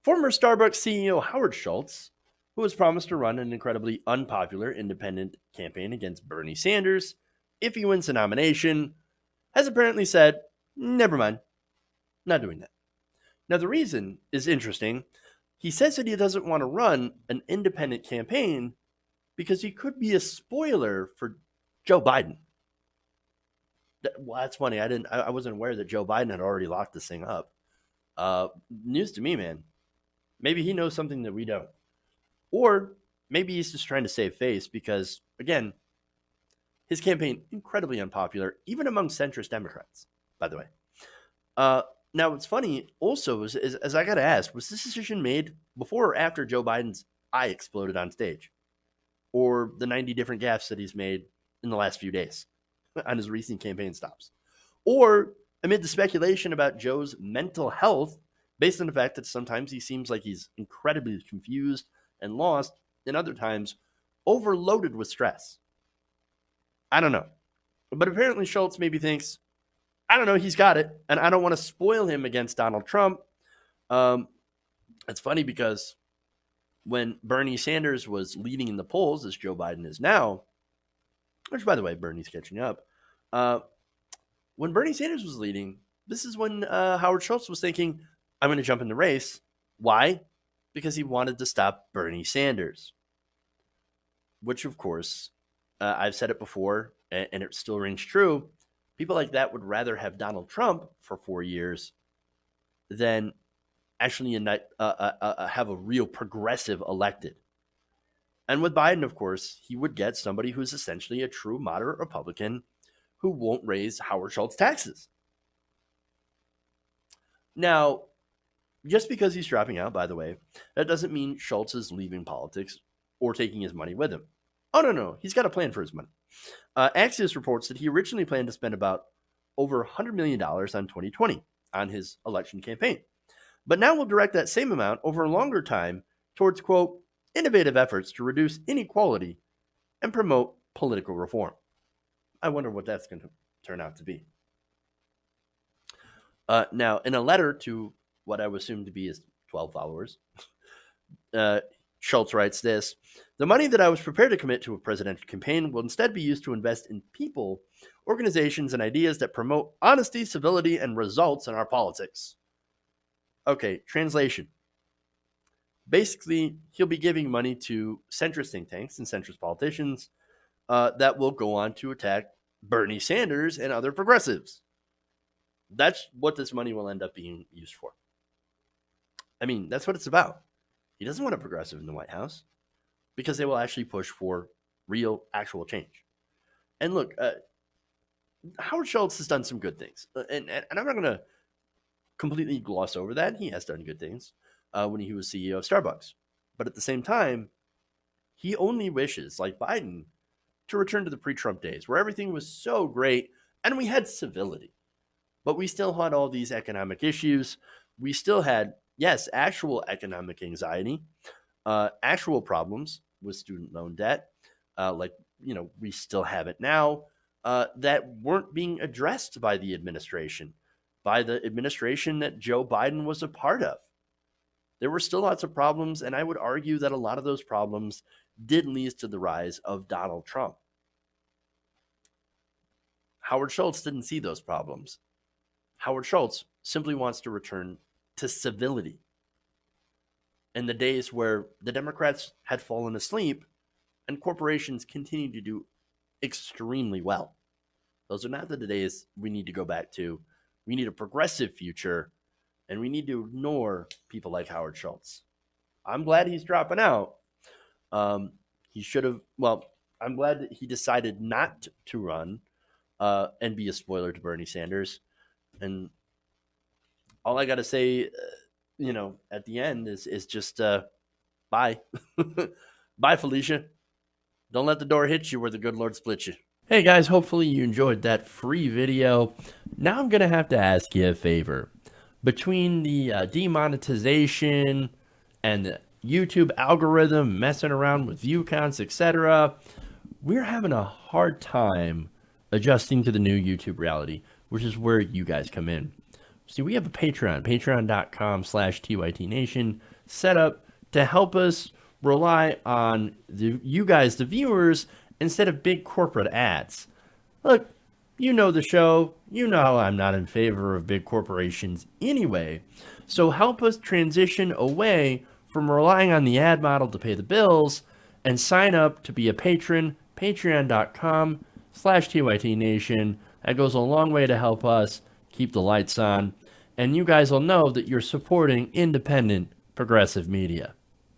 Former Starbucks CEO Howard Schultz, who has promised to run an incredibly unpopular independent campaign against Bernie Sanders if he wins the nomination, has apparently said, never mind, not doing that. Now, the reason is interesting. He says that he doesn't want to run an independent campaign because he could be a spoiler for Joe Biden. Well, that's funny. I wasn't aware that Joe Biden had already locked this thing up. News to me, man. Maybe he knows something that we don't. Or maybe he's just trying to save face because, again, his campaign incredibly unpopular, even among centrist Democrats, by the way. Now, what's funny also is I got to ask, was this decision made before or after Joe Biden's eye exploded on stage? Or the 90 different gaffes that he's made in the last few days on his recent campaign stops? Or amid the speculation about Joe's mental health, based on the fact that sometimes he seems like he's incredibly confused and lost, and other times overloaded with stress? I don't know. But apparently Schultz maybe thinks, I don't know, he's got it, and I don't want to spoil him against Donald Trump. It's funny because when Bernie Sanders was leading in the polls, as Joe Biden is now, which, by the way, Bernie's catching up. When Bernie Sanders was leading, this is when Howard Schultz was thinking, I'm going to jump in the race. Why? Because he wanted to stop Bernie Sanders. Which, of course, I've said it before, and it still rings true. People like that would rather have Donald Trump for 4 years than actually have a real progressive elected. And with Biden, of course, he would get somebody who's essentially a true moderate Republican who won't raise Howard Schultz taxes. Now, just because he's dropping out, by the way, that doesn't mean Schultz is leaving politics or taking his money with him. Oh, no. He's got a plan for his money. Axios reports that he originally planned to spend about over $100 million on 2020 on his election campaign, but now will direct that same amount over a longer time towards, quote, innovative efforts to reduce inequality and promote political reform. I wonder what that's going to turn out to be. Now, in a letter to what I would assume to be his 12 followers, Schultz writes this: the money that I was prepared to commit to a presidential campaign will instead be used to invest in people, organizations, and ideas that promote honesty, civility, and results in our politics. Okay, translation. Basically, he'll be giving money to centrist think tanks and centrist politicians that will go on to attack Bernie Sanders and other progressives. That's what this money will end up being used for. I mean, that's what it's about. He doesn't want a progressive in the White House because they will actually push for real, actual change. And look, Howard Schultz has done some good things. And I'm not going to completely gloss over that. He has done good things when he was CEO of Starbucks. But at the same time, he only wishes, like Biden, to return to the pre-Trump days where everything was so great and we had civility. But we still had all these economic issues. We still had, yes, actual economic anxiety, actual problems with student loan debt, we still have it now, that weren't being addressed by the administration that Joe Biden was a part of. There were still lots of problems, and I would argue that a lot of those problems did lead to the rise of Donald Trump. Howard Schultz didn't see those problems. Howard Schultz simply wants to return to civility. In the days where the Democrats had fallen asleep and corporations continued to do extremely well. Those are not the days we need to go back to. We need a progressive future, and we need to ignore people like Howard Schultz. I'm glad he's dropping out. He should have, I'm glad that he decided not to run and be a spoiler to Bernie Sanders. And all I got to say, at the end is just bye. Bye, Felicia. Don't let the door hit you where the good Lord split you. Hey guys, hopefully you enjoyed that free video. Now I'm going to have to ask you a favor. Between the demonetization and the YouTube algorithm messing around with view counts, etc., we're having a hard time adjusting to the new YouTube reality, which is where you guys come in. See, we have a Patreon, patreon.com/TYTNation, set up to help us rely on you guys, the viewers, instead of big corporate ads. Look, you know the show. You know I'm not in favor of big corporations anyway. So help us transition away from relying on the ad model to pay the bills and sign up to be a patron, patreon.com/TYTNation. That goes a long way to help us keep the lights on. And you guys will know that you're supporting independent progressive media.